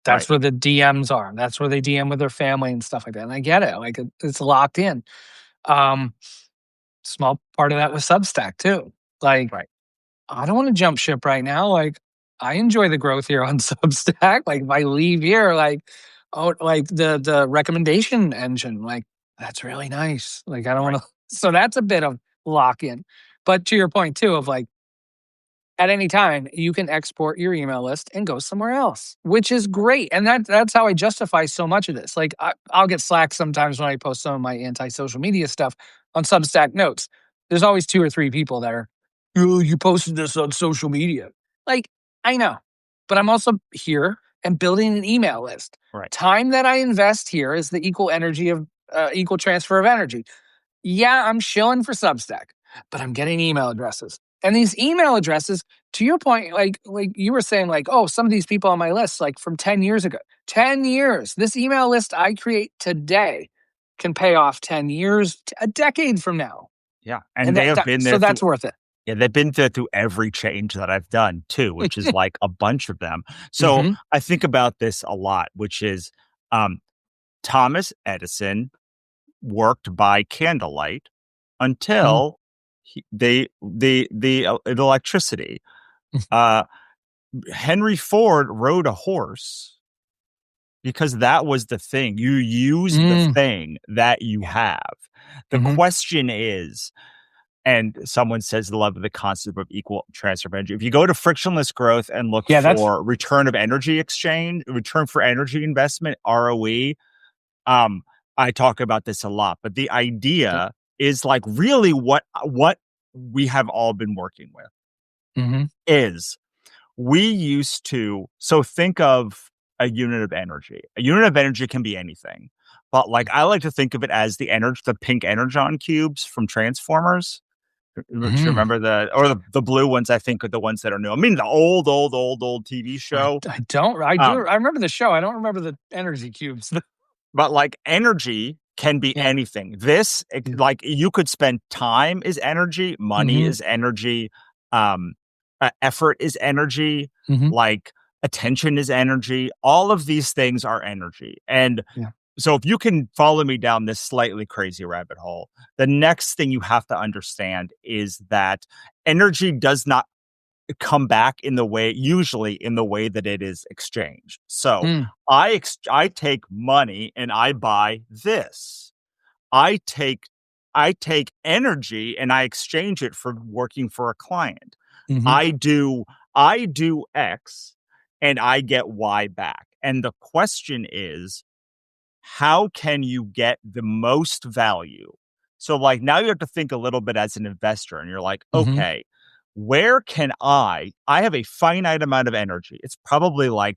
That's
Right.
where the DMs are. That's where they DM with their family and stuff like that, and I get it, like, it's locked in. Um, Small part of that was Substack too. Like,
Right.
I don't wanna jump ship right now, like, I enjoy the growth here on Substack, like, if I leave here, like, oh, like, the recommendation engine, like, that's really nice, like, I don't
Right.
wanna so that's a bit of lock-in. But to your point too of, like, at any time, you can export your email list and go somewhere else, which is great, and that's how I justify so much of this. Like, I'll get slack sometimes when I post some of my anti-social media stuff on Substack notes. There's always 2 or 3 people that are, "Oh, you posted this on social media." Like, I know, but I'm also here and building an email list.
Right.
Time that I invest here is the equal transfer of energy. Yeah, I'm shilling for Substack, but I'm getting email addresses. And these email addresses, to your point, like you were saying, like, oh, some of these people on my list, like from 10 years ago, 10 years, this email list I create today can pay off 10 years, a decade from now.
Yeah. And
And
they have been
so
there through
that's worth it.
yeah, they've been through every change that I've done too, which is like a bunch of them. So
Hmm.
I think about this a lot, which is um Thomas Edison worked by candlelight
Mm.
until the electricity. Uh, Henry Ford rode a horse because that was the thing. You use the
Mm.
thing that you
Yeah.
have. The
Hmm.
question is, and someone says the love of the concept of equal transfer of energy. If you go to frictionless growth and look
Yeah, that's
for return of energy exchange, return for energy investment, ROE, I talk about this a lot, but the
yep.
idea is like really what we have all been working with
Hmm.
is we used to so think of a unit of energy. A unit of energy can be anything. but, like, I like to think of it as the pink energon cubes from Transformers. Do you
Mhm.
remember the blue ones, I think, are the ones that are new. I mean, the old TV show.
I don't
Um,
I remember the show, I don't remember the energy cubes.
but, like, energy can be
Yeah.
anything. This,
Mm.
like, you could spend time is energy, money
Mhm,
is energy, um, effort is energy,
mhm.
like, attention is energy. All of these things are energy, and
Yeah.
so if you can follow me down this slightly crazy rabbit hole, the next thing you have to understand is that energy does not come back in the way usually in the way that it is exchanged. So,
Mm,
I take money and I buy this. I take I take energy and I exchange it for working for a client.
mhm,
I do I do X and I get Y back. And the question is, how can you get the most value? So, like, now you have to think a little bit as an investor, and you're like,
mhm,
okay, where can I have a finite amount of energy. It's probably like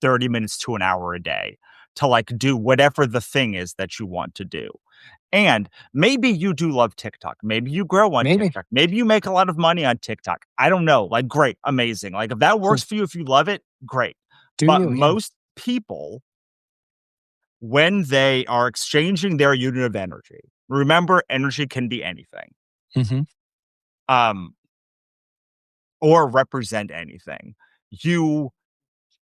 30 minutes to an hour a day to like do whatever the thing is that you want to do. And maybe you do love TikTok. Maybe you grow on
maybe.
TikTok. Maybe you make a lot of money on TikTok. I don't know. Like, great, amazing. Like, if that
Cool.
works for you, if you love it, great.
Do
But
you? Yeah.
most people, when they are exchanging their unit of energy, remember, energy can be anything,
Mhm,
um, or represent anything. You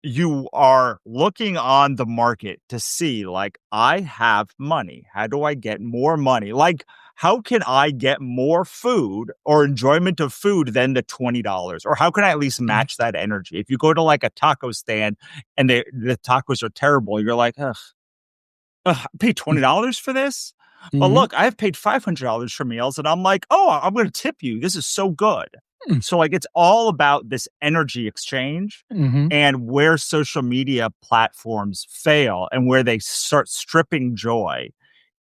you are looking on the market to see, like, I have money. How do I get more money? Like, how can I get more food or enjoyment of food than the $20? Or how can I at least
mhm,
match that energy? If you go to like a taco stand and the tacos are terrible, you're like, ugh, ugh, I paid
mm,
$20 for this? But
mhm,
look, I've paid $500 for meals, and I'm like, "Oh, I'm gonna tip you. This is so good."
mm,
So, like, it's all about this energy exchange,
mhm.
and where social media platforms fail and where they start stripping joy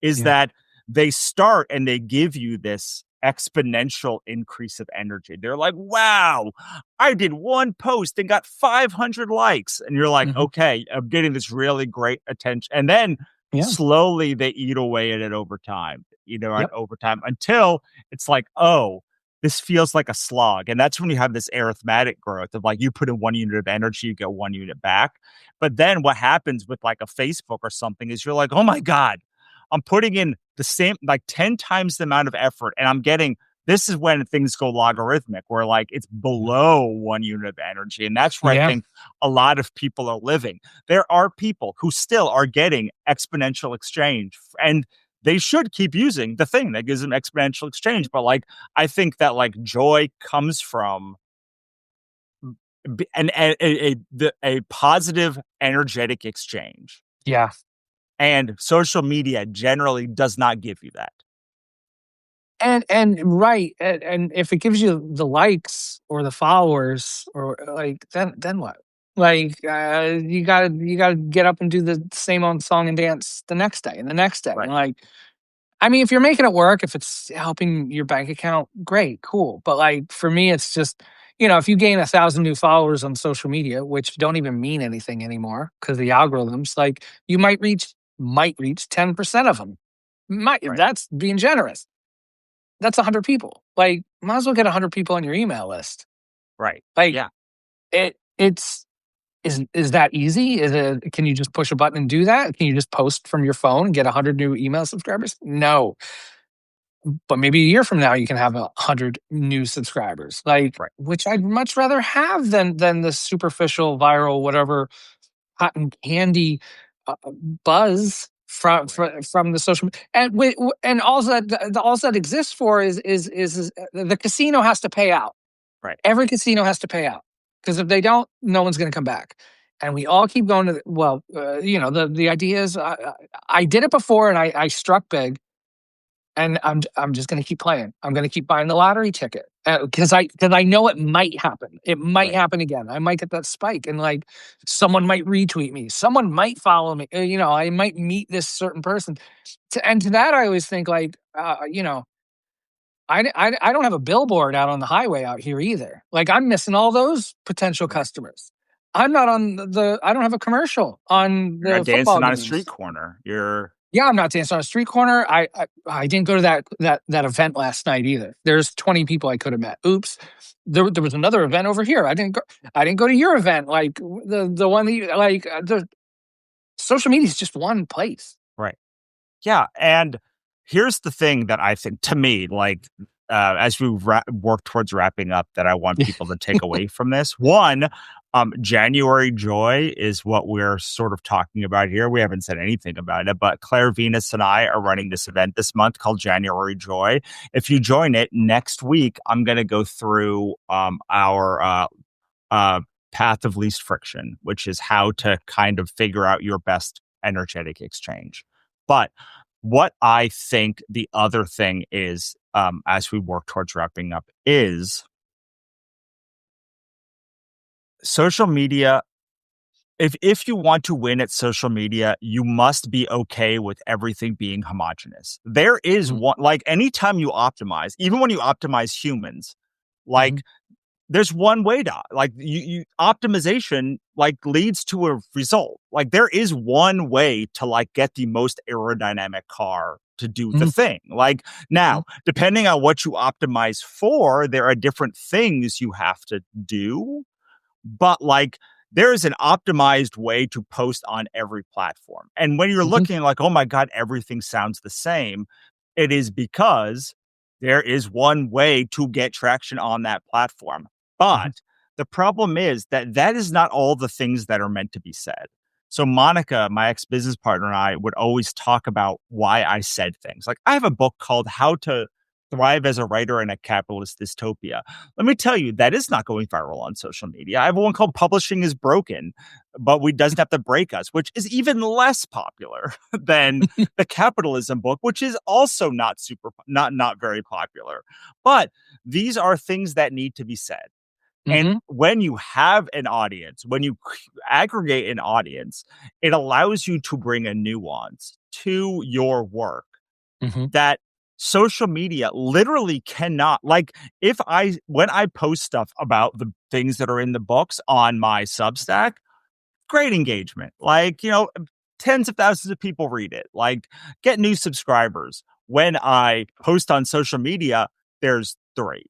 is
Yeah.
that they start and they give you this exponential increase of energy. They're like, "Wow, I did one post and got 500 likes." And you're like,
Mhm.
"Okay, I'm getting this really great attention." And then
Yeah.
slowly they eat away at it over time,
Yep.
over time until it's like, "Oh, this feels like a slog." And that's when you have this arithmetic growth of like you put in 1 unit of energy, you get 1 unit back. But then what happens with like a Facebook or something is you're like, "Oh my god, I'm putting in the same like 10 times the amount of effort and I'm getting." This is when things go logarithmic where like it's
Yeah.
below 1 unit of energy. And that's where I
Yeah.
think a lot of people are living. There are people who still are getting exponential exchange and they should keep using the thing that gives them exponential exchange. But like, I think that like joy comes from a positive energetic exchange.
Yeah.
And social media generally does not give you that.
And right, and if it gives you the likes or the followers or, like, then what? Like, you gotta get up and do the same old song and dance the next day and the next day, and,
Right.
like, I mean, if you're making it work, if it's helping your bank account, great, cool, but, like, for me, it's just, if you gain 1,000 new followers on social media, which don't even mean anything anymore because the algorithms, like, you might reach 10% of them. Might
Right.
that's being generous. That's 100 people. Like, might as well get 100 people on your email list.
Right.
Like,
Yeah.
it's is that easy? Can you just push a button and do that? Can you just post from your phone and get 100 new email subscribers? No. But maybe a year from now you can have 100 new subscribers. Like,
Right.
which I'd much rather have than the superficial viral whatever cotton candy buzz from
Right.
from the social and all that exists for is the casino has to pay out.
Right.
Every casino has to pay out because if they don't, no one's going to come back. And we all keep going to the idea is I did it before and I struck big and I'm just going to keep playing. I'm going to keep buying the lottery ticket because I know it might happen. It might
Right.
happen again. I might get that spike, and like someone might retweet me. Someone might follow me. I might meet this certain person. And to that, I always think like, I don't have a billboard out on the highway out here either. Like I'm missing all those potential
Right.
customers. I'm not on I don't have a commercial on
You're not
the football
dancing on a street
games.
corner. You're
Yeah, I'm not dancing on a street corner. I didn't go to that event last night either. There's 20 people I could have met. Oops. There was another event over here. I didn't go to your event. Like the one that the social media is just one place.
right. Yeah, and here's the thing that I think to me, as we work towards wrapping up, that I want people to take away from this. One, January joy is what we're sort of talking about here. We haven't said anything about it, but Claire Venus and I are running this event this month called January Joy. If you join it next week, I'm going to go through our uh, path of least friction, which is how to kind of figure out your best energetic exchange. But what I think the other thing is, as we work towards wrapping up, is social media. If you want to win at social media, you must be okay with everything being homogenous. There is
Mhm,
one, like anytime you optimize, even when you optimize humans,
mhm,
like there's one way to like you optimization like leads to a result. Like there is one way to like get the most aerodynamic car to do the
mhm,
thing. Like
mhm,
now, depending on what you optimize for, there are different things you have to do, but like there is an optimized way to post on every platform. And when you're
mhm,
looking like, oh my God, everything sounds the same, it is because there is one way to get traction on that platform.
mhm,
But the problem is that that is not all the things that are meant to be said. So Monica, my ex-business partner, and I would always talk about why I said things. Like I have a book called How to Thrive as a Writer in a Capitalist Dystopia. Let me tell you, that is not going viral on social media. I have one called Publishing is Broken, but we doesn't have to break us, which is even less popular than the capitalism book, which is also not very popular. But these are things that need to be said. And
mhm,
when you have an audience, when you aggregate an audience, it allows you to bring a nuance to your work
mhm,
that social media literally cannot. Like if I when I post stuff about the things that are in the books on my Substack, great engagement. Like, tens of thousands of people read it. Like get new subscribers. When I post on social media, there's 3.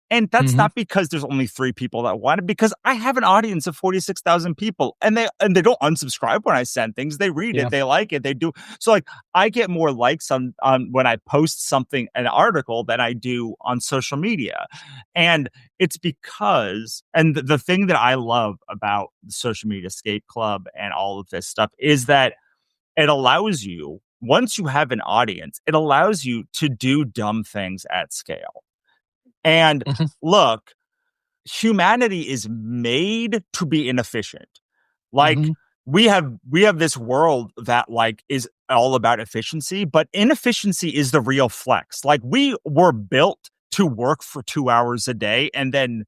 And that's
mhm.
not because there's only 3 people that want it, because I have an audience of 46,000 people, and they don't unsubscribe when I send things. They read it,
Yeah.
they like it, they do. So like I get more likes on when I post something, an article, than I do on social media. And it's because, and the thing that I love about the Social Media Escape Club and all of this stuff is that it allows you, once you have an audience, it allows you to do dumb things at scale. And
Mhm,
look, humanity is made to be inefficient. Like
mhm,
we have this world that like is all about efficiency, but inefficiency is the real flex. Like we were built to work for 2 hours a day and then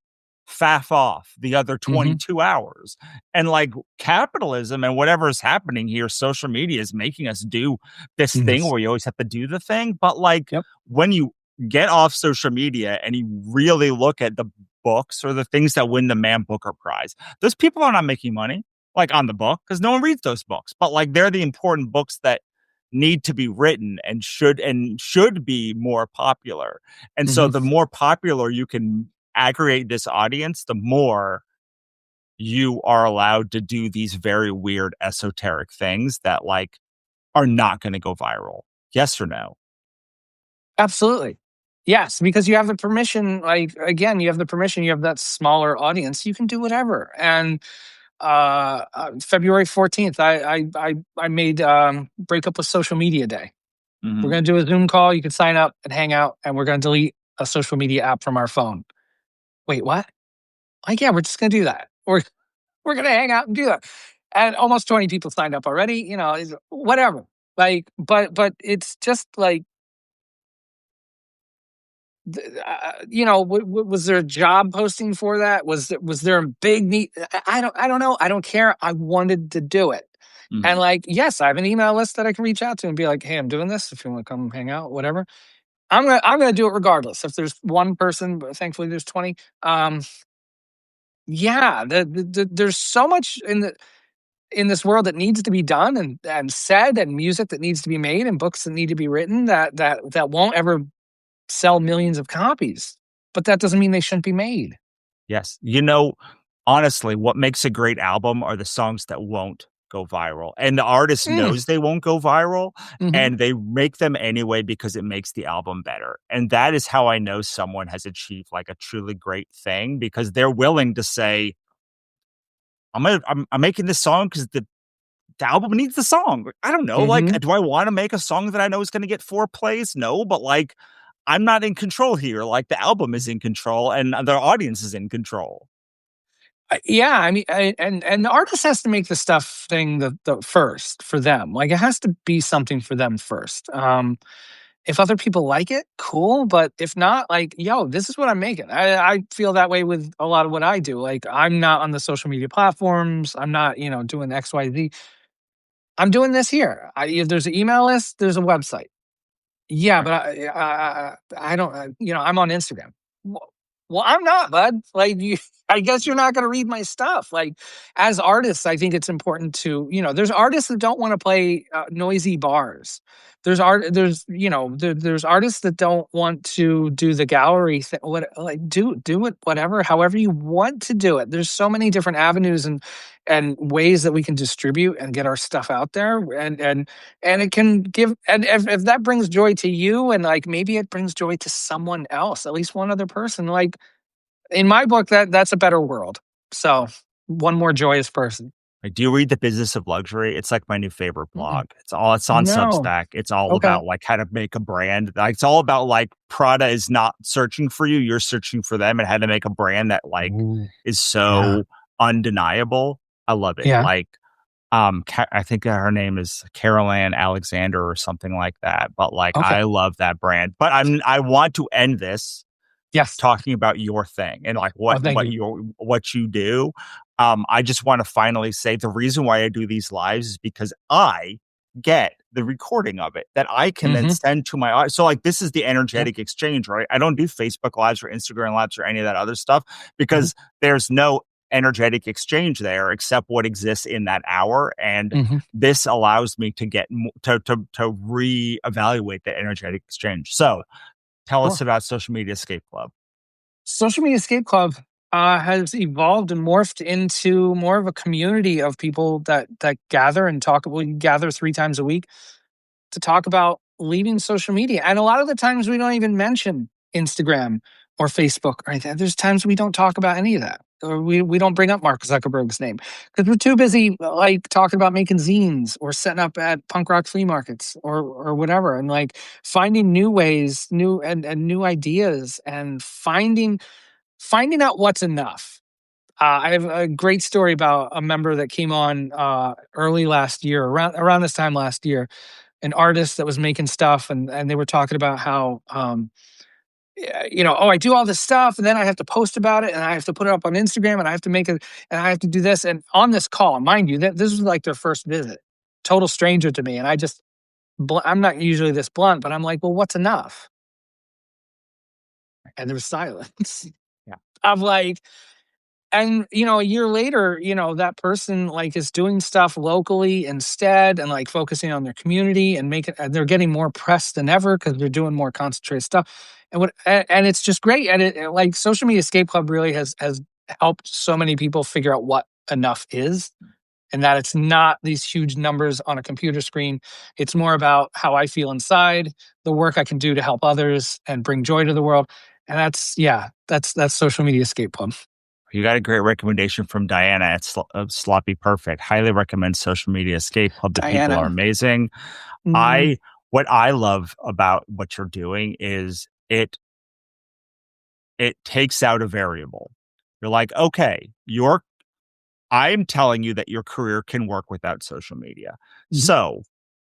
faff off the other
mhm,
22 hours. And like capitalism and whatever is happening here, social media is making us do this thing
mhm.
where you always have to do the thing. But like
Yep.
when you get off social media and you really look at the books or the things that win the Man Booker Prize, those people are not making money like on the book because no one reads those books, but like they're the important books that need to be written and should be more popular. And so
Mhm,
the more popular you can aggregate this audience, the more you are allowed to do these very weird esoteric things that like are not going to go viral. Yes or no?
absolutely. Yes, because you have the permission, like, again, you have the permission, you have that smaller audience, you can do whatever, and, February 14th, I made, break up with social media day. We're
Hmm.
gonna do a Zoom call, you can sign up and hang out, and we're gonna delete a social media app from our phone. Wait, what? Like, yeah, we're just gonna do that. We're gonna hang out and do that. And almost 20 people signed up already, whatever. Like, but it's just like, was there a job posting for that? Was there a big need? I don't know. I don't care. I wanted to do it. And
Hmm.
like, yes, I have an email list that I can reach out to and be like, hey, I'm doing this. If you want to come hang out, whatever. I'm gonna do it regardless. If there's one person, but thankfully there's 20. Um, Yeah, there's so much in this world that needs to be done and said, and music that needs to be made, and books that need to be written that won't ever sell millions of copies. But that doesn't mean they shouldn't be made.
Yes. Honestly, what makes a great album are the songs that won't go viral. And the artist
Mm,
knows they won't go viral,
mhm.
and they make them anyway because it makes the album better. And that is how I know someone has achieved like a truly great thing, because they're willing to say, I'm making this song because the album needs the song. Like, I don't know. Like,
Mhm.
do I want to make a song that I know is going to get 4 plays? No, but like, I'm not in control here. Like, the album is in control and the audience is in control.
Yeah, I mean, and the artist has to make the stuff thing the first for them. Like, it has to be something for them first. If other people like it, cool. But if not, like, yo, this is what I'm making. I feel that way with a lot of what I do. Like, I'm not on the social media platforms. I'm not, doing X, Y, Z. I'm doing this here. If there's an email list, there's a website. Yeah,
Right.
but I don't, I'm on Instagram. Well, well, I'm not, bud. Like, I guess you're not going to read my stuff. Like, as artists, I think it's important to, there's artists that don't want to play noisy bars. There's artists that don't want to do the gallery thing. What, like, do it, whatever, however you want to do it. There's so many different avenues and ways that we can distribute and get our stuff out there. And it can give, and if that brings joy to you, and like maybe it brings joy to someone else, at least one other person, like in my book, that's a better world. So one more joyous person.
Like, do you read The Business of Luxury? It's like my new favorite
Mm-mm.
blog. It's on
No.
Substack. It's all
Okay.
about like how to make a brand. Like, it's all about like Prada is not searching for you, you're searching for them, and how to make a brand that like
Ooh.
is
Yeah.
so undeniable. I love it.
Yeah.
Like, I think her name is Carol Ann Alexander or something like that. But like,
Okay.
I love that brand. But I want to end this
Yes.
talking about your thing and like
Oh, thank you.
what you do. I just want to finally say the reason why I do these lives is because I get the recording of it that I can then
Hmm.
send to my audience. So like, this is the
Yeah.
energetic exchange, right? I don't do Facebook lives or Instagram lives or any of that other stuff
Hmm.
because there's no energetic exchange there except what exists in that hour. And
Hmm.
this allows me to to reevaluate the energetic exchange. So tell us
Sure.
about Social Media Escape Club.
Social Media Escape Club has evolved and morphed into more of a community of people that gather and talk. We gather 3 times a week to talk about leaving social media. And a lot of the times we don't even mention Instagram or Facebook or anything. There's times we don't talk about any of that. Or we don't bring up Mark Zuckerberg's name because we're too busy like talking about making zines or setting up at punk rock flea markets or whatever, and like finding new ways, and new ideas, and finding out what's enough. I have a great story about a member that came on early last year, around this time last year, an artist that was making stuff, and they were talking about how oh, I do all this stuff and then I have to post about it and I have to put it up on Instagram and I have to make it and I have to do this. And on this call, mind you, that this was like their first visit, total stranger to me. And I'm not usually this blunt, but I'm like, well, what's enough? And there was silence.
Yeah.
I'm like, and a year later, that person like is doing stuff locally instead, and like focusing on their community and making, and they're getting more press than ever because they're doing more concentrated stuff. And it's just great. And like Social Media Escape Club really has helped so many people figure out what enough is, and that it's not these huge numbers on a computer screen. It's more about how I feel inside, the work I can do to help others and bring joy to the world. And that's Social Media Escape Club.
You got a great recommendation from Diana at Sloppy Perfect. Highly recommend Social Media Escape Club. The people are
Diana.
amazing.
Mm,
I What I love about what you're doing is it takes out a variable. You're like, okay, I'm telling you that your career can work without social media.
mhm,
So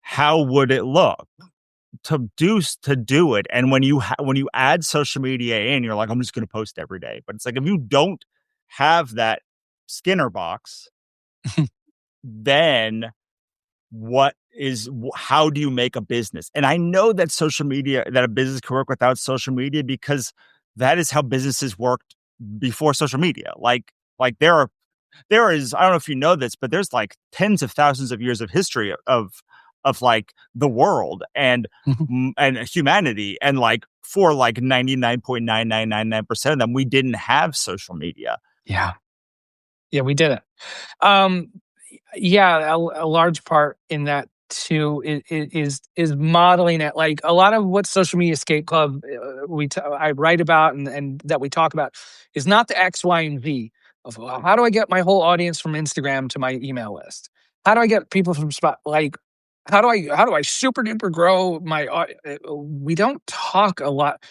how would it look to do it? And when you add social media in, you're like, I'm just going to post every day. But it's like, if you don't have that Skinner box, then how do you make a business? And I know that a business can work without social media because that is how businesses worked before social media. Like, Like there is, I don't know if you know this, but there's like tens of thousands of years of history of like the world
Mhm.
and humanity, and like for like 99.9999% of them we didn't have social media.
Yeah. Yeah, we did it. Um, yeah, a large part in that too is modeling it. Like a lot of what Social Media Escape Club I write about and that we talk about is not the X, Y, and Z of well, how do I get my whole audience from Instagram to my email list? How do I get people from spot like how do I super duper grow my we don't talk a lot.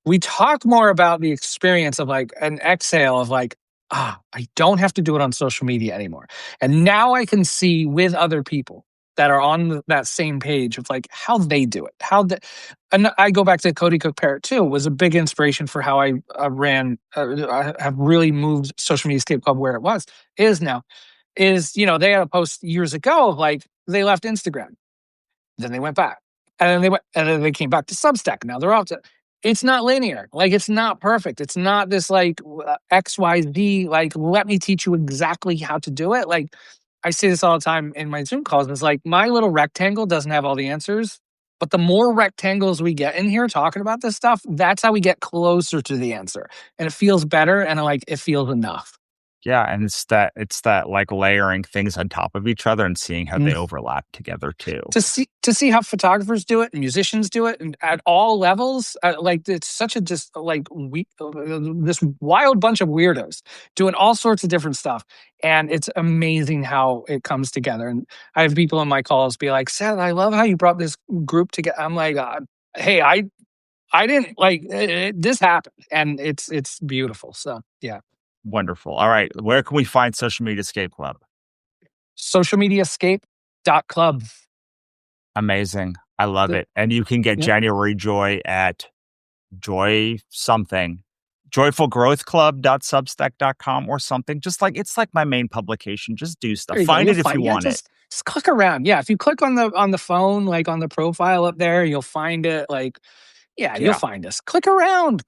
We talk more about the experience of like an exhale of like, I don't have to do it on social media anymore. And now I can see with other people that are on that same page of like how they do it. And I go back to Cody Cook Parrott too, was a big inspiration for how I I have really moved Social Media Escape Club where it is now. They had a post years ago of like they left Instagram, then they went back. And then they came back to Substack. Now they're off to it's not linear. Like it's not perfect. It's not this like XYZ, like let me teach you exactly how to do it. Like I say this all the time in my Zoom calls. It's like my little rectangle doesn't have all the answers. But the more rectangles we get in here talking about this stuff, that's how we get closer to the answer. And it feels better and like it feels enough.
Yeah, and it's that like layering things on top of each other and seeing how they overlap together too.
To see how photographers do it and musicians do it and at all levels, like it's such a just like this wild bunch of weirdos doing all sorts of different stuff, and it's amazing how it comes together. And I have people on my calls be like, Seth, I love how you brought this group together. I'm like, hey, I didn't like this happened, and it's beautiful. So yeah.
Wonderful. All right, where can we find Social Media Escape Club?
Socialmediascape.club.
Amazing. I love
The-
it. And you can get
yeah.
January Joy at joy something, joyfulgrowthclub.substack.com or something. Just like it's like my main publication. Just do stuff.
There you go.
Find
You'll
it if
find
you
yeah,
want it.
just click around. Yeah, if you click on the phone, like on the profile up there, you'll find it. Like, yeah, you'll
Yeah.
find us. Click around,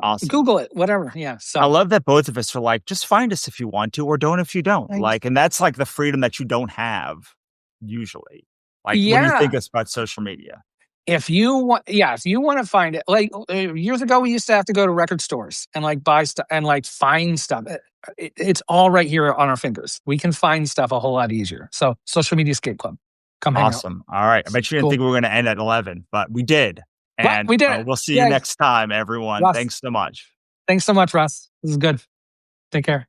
Awesome.
Google it, whatever. Yeah.
I
So,
love that both of us are like, just find us if you want to, or don't if you don't.
thanks.
Like, and that's like the freedom that you don't have usually. Like when you think
Yeah.
about social media.
If you want to find it, like years ago, we used to have to go to record stores and like buy stuff and like find stuff. It's all right here on our fingers. We can find stuff a whole lot easier. So, Social Media Escape Club, come hang out.
Awesome. All right. I bet you didn't
Cool.
think we were going to end at 11, but we did.
Well,
And
we did it.
we'll see you
Yay,
next time, everyone.
Russ.
Thanks so much.
Thanks so much, Russ. This is good. Take care.